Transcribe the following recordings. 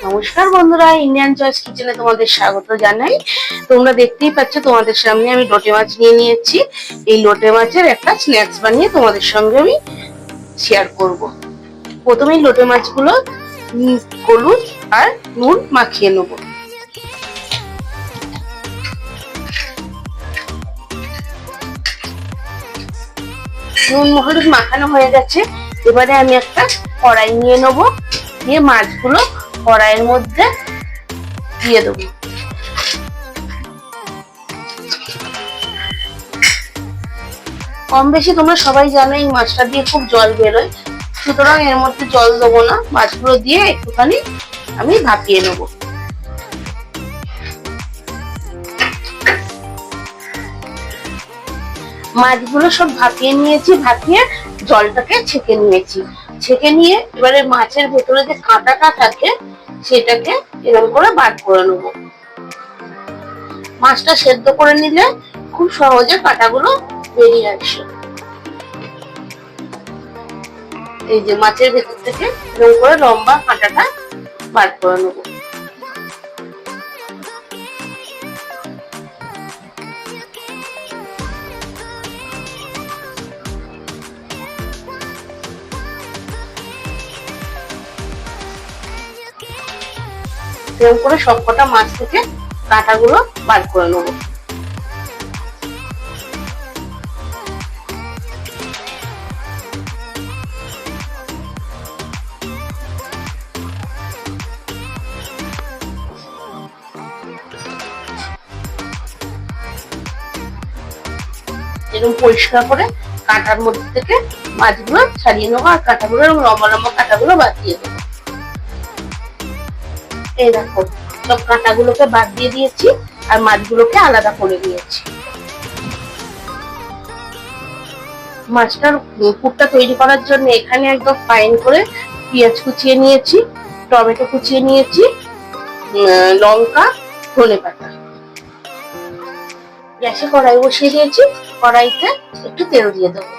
নমস্কার বন্ধুরা, Indian choice কিচেনে তোমাদের স্বাগত জানাই। তোমরা দেখতেই পাচ্ছ তোমাদের সামনে আমি লোটে মাছ নিয়ে নিয়েছি। এই লোটে মাছের একটা স্ন্যাক্স বানিয়ে তোমাদের সঙ্গে আমি শেয়ার করব। প্রথমেই লোটে মাছগুলো হলুদ আর নুন মাখিয়ে নেব। নুন হলুদ মাখানো হয়ে গেছে। এবারে আমি একটা কড়াই নিয়ে নেব, দিয়ে মাছগুলো কড়াইয়ের মধ্যে দিয়ে দেবো। কম বেশি তোমরা সবাই জানো এই মাছটা দিয়ে খুব জল বেরোয়, সুতরাং এর মধ্যে জল দেবো না। মাছগুলো দিয়ে একটুখানি আমি ভাপিয়ে নেব। মাছগুলো সব ভাপিয়ে নিয়েছি, ভাপিয়ে জলটাকে ছেঁকে নিয়েছি। ছেঁকে নিয়ে এবারে মাছের ভেতরে যে কাঁটাটা থাকে সেটাকে এরকম করে বার করে নেব। মাছটা সেদ্ধ করে নিলে খুব সহজে কাঁটাগুলো বেরিয়ে আসে। এই যে মাছের ভেতর থেকে এরকম করে লম্বা কাঁটাটা বার করে নেব। এরকম করে সবকটা মাছ থেকে কাঁটাগুলো বার করে নেব। এরকম পরিষ্কার করে কাঁটার মধ্যে থেকে মাছগুলো ছাড়িয়ে নেবো, আর কাঁটাগুলো এরকম লম্বা লম্বা কাঁটাগুলো বাদ দিয়ে দেবো। এই দেখো, সব কাঁটাগুলোকে বাদ দিয়ে দিয়েছি আর মাছগুলোকে আলাদা করে দিয়েছি। মাছটার পুরটা তৈরি করার জন্য এখানে একদম ফাইন করে পেঁয়াজ কুচিয়ে নিয়েছি, টমেটো কুচিয়ে নিয়েছি, লঙ্কা, ধনেপাতা। গ্যাসে কড়াই বসিয়ে দিয়েছি, কড়াইতে একটু তেল দিয়ে দেবো।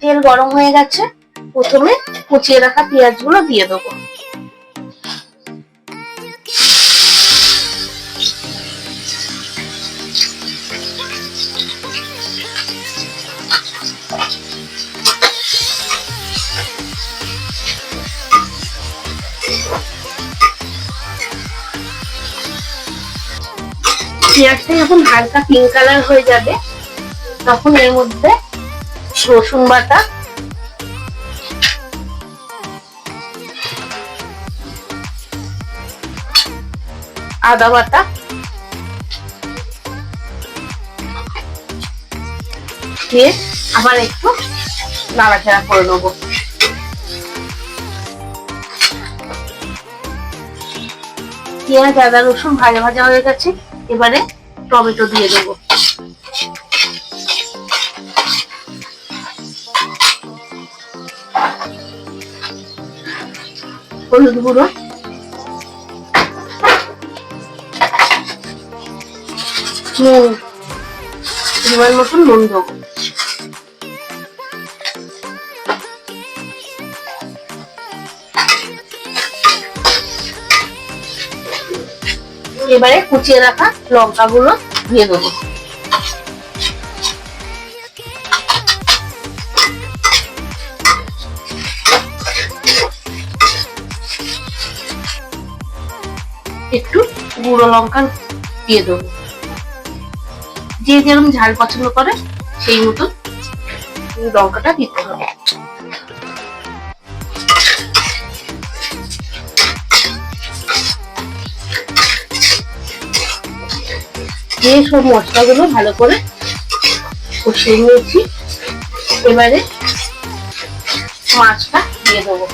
তেল গরম হয়ে গেছে, প্রথমে কুচিয়ে রাখা পেঁয়াজ গুলো দিয়ে দেবো। পেঁয়াজটা যখন হালকা পিঙ্ক কালার হয়ে যাবে তখন এর মধ্যে রসুন বাটা, আদা বাটা, দিয়ে আবার একটু নাড়াচাড়া করে নেবো। পেঁয়াজ আদা রসুন ভাজা ভাজা হয়ে গেছে, এবারে টমেটো দিয়ে দেবো। হলুদ গুঁড়ো, নুন, পরিমাণ মতন নুন দেবো। এবারে কুচিয়ে রাখা লঙ্কাগুলো দিয়ে দেবো। একটু গুঁড়ো লঙ্কা দিয়ে দেবো, যে যেরকম ঝাল পছন্দ করে সেই মতো লঙ্কাটা দিতে হবে। দিয়ে সব মশলাগুলো ভালো করে কষিয়ে নিয়েছি, এবারে মাছটা দিয়ে দেবো।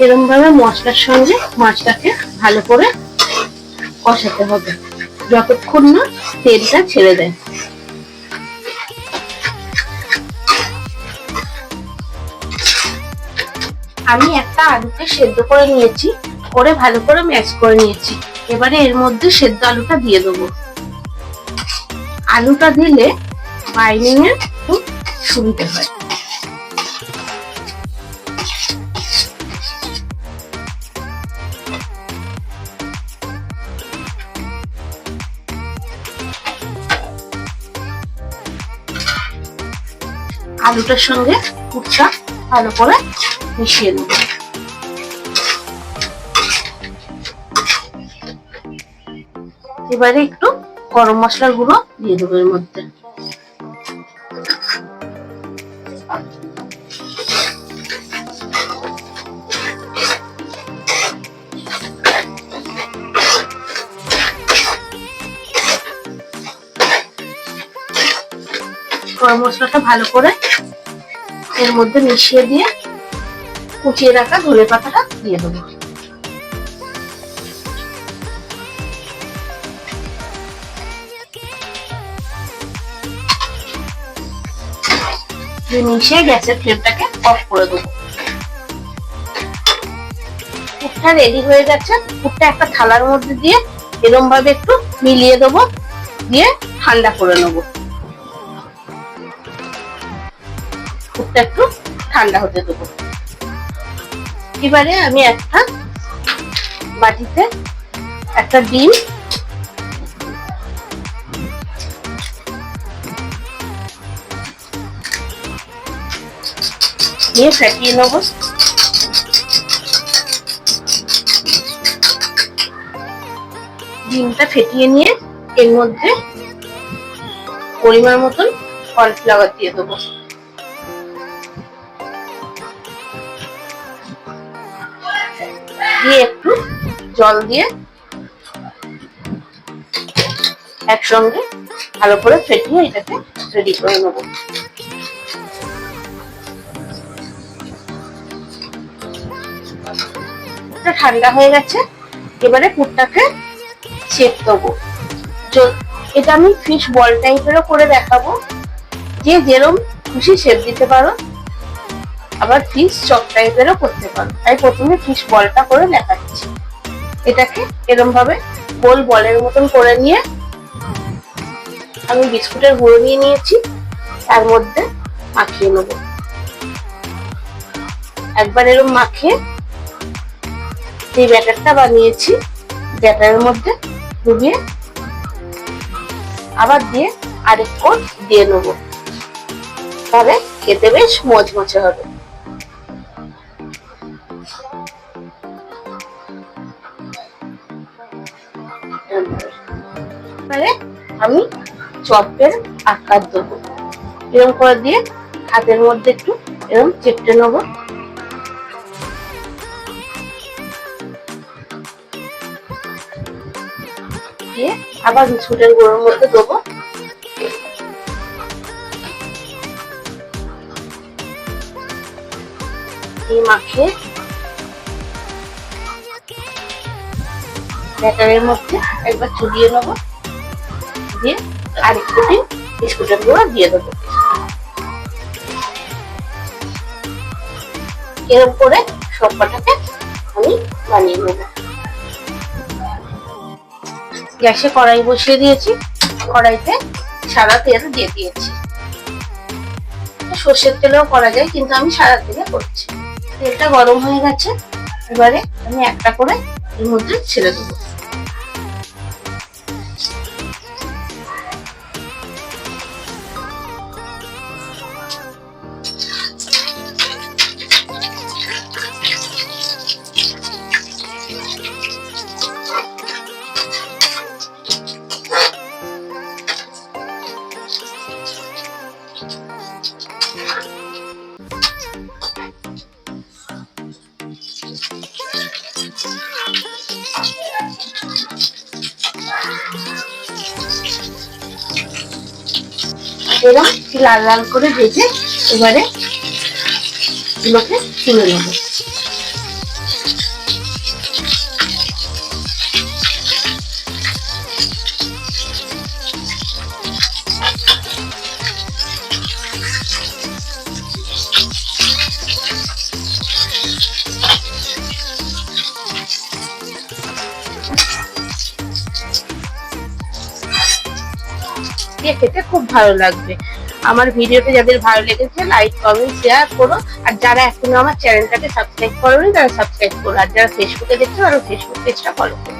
এরকম ভাবে মশলার সঙ্গে মাছটাকে ভালো করে কষাতে হবে যতক্ষণ না তেলটা ছেড়ে দেয়। আমি একটা আলুকে সেদ্ধ করে নিয়েছি, করে ভালো করে ম্যাশ করে নিয়েছি। এবারে এর মধ্যে সেদ্ধ আলুটা দিয়ে দেবো। আলুটা দিলে বাইন্ডিং এর খুব সুবিধা হয়। আলুটার সঙ্গে উচ্ছা ভালো করে মিশিয়ে নেব। এবারে একটু গরম মশলার গুঁড়ো দিয়ে দেবো এর মধ্যে। গরম মশলাটা ভালো করে এর মধ্যে মিশিয়ে দিয়ে কুচিয়ে রাখা ধনে পাতাটা দিয়ে দেবো। মিশিয়ে গ্যাসের ফ্লেমটাকে অফ করে দেবো। পুরটা রেডি হয়ে গেছে। পুরটা একটা থালার মধ্যে দিয়ে এরকম ভাবে একটু মিলিয়ে দেবো, দিয়ে ঠান্ডা করে নেবো। পুরটা একটু ঠান্ডা হতে দেবো। এবারে আমি একটা বাটিতে একটা ডিম দিয়ে ফেটিয়ে নেব। ডিমটা ফেটিয়ে নিয়ে এর মধ্যে পরিমাণ মতন কর্নফ্লাওয়ার দিয়ে দেবো। দিয়ে একটু জল দিয়ে একসঙ্গে ভালো করে ফেটিয়ে এটাকে রেডি করে নেব। ঠান্ডা হয়ে গেছে। এবারে পুরটাকে শেপ দেবো। এটা আমি ফিশ বল টাইপেরও করে দেখাবো, যে যেরকম খুশি শেপ দিতে পারো, আবার ফিশ চপ টাইপেরও করতে পারো। তাই প্রথমে ফিশ বলটা করে দেখাচ্ছি। এটাকে এরকম ভাবে গোল বলের মতন করে নিয়ে আমি বিস্কুটের গুঁড়ো নিয়ে নিয়েছি, তার মধ্যে মাখিয়ে নেব। একবার এরকম মাখিয়ে যে ব্যাটারটা বানিয়েছি ব্যাটারের মধ্যে ডুবিয়ে আবার দিয়ে আরেক কোট দিয়ে নেব। তাহলে খেতে বেশ মচমচে হবে। এবারে আমি চপের আকার দেবো। এরকম করে দিয়ে হাতের মধ্যে একটু এরকম চেপটে নেব। দিয়ে আবার বিস্কুটের গুঁড়োর মধ্যে দেবো। দিয়ে মাখিয়ে ব্যাটারের মধ্যে একবার চুবিয়ে নেব। দিয়ে আরেকটু বিস্কুটের গুঁড়ো দিয়ে দেবো। এরকম করে সবকটাকে আমি বানিয়ে নেব। গ্যাসে কড়াই বসিয়ে দিয়েছি। কড়াইতে সাদা তেল দিয়ে দিয়েছি। সর্ষের তেলেও করা যায়, কিন্তু আমি সাদা তেলে করছি। তেলটা গরম হয়ে গেছে। এবারে আমি একটা করে এর মধ্যে ছেড়ে দেবো। এরকম লাল লাল করে ভেজে এবারে এগুলোকে তুলে নেব। দিয়ে খেতে খুব ভালো লাগবে। আমার ভিডিওটা যাদের ভালো লেগেছে লাইক কমেন্ট শেয়ার করো। আর যারা এখনো আমার চ্যানেলটাকে সাবস্ক্রাইব করোনি তারা সাবস্ক্রাইব করো। আর যারা ফেসবুকে দেখছো তারা ফেসবুক পেজটা ফলো করো।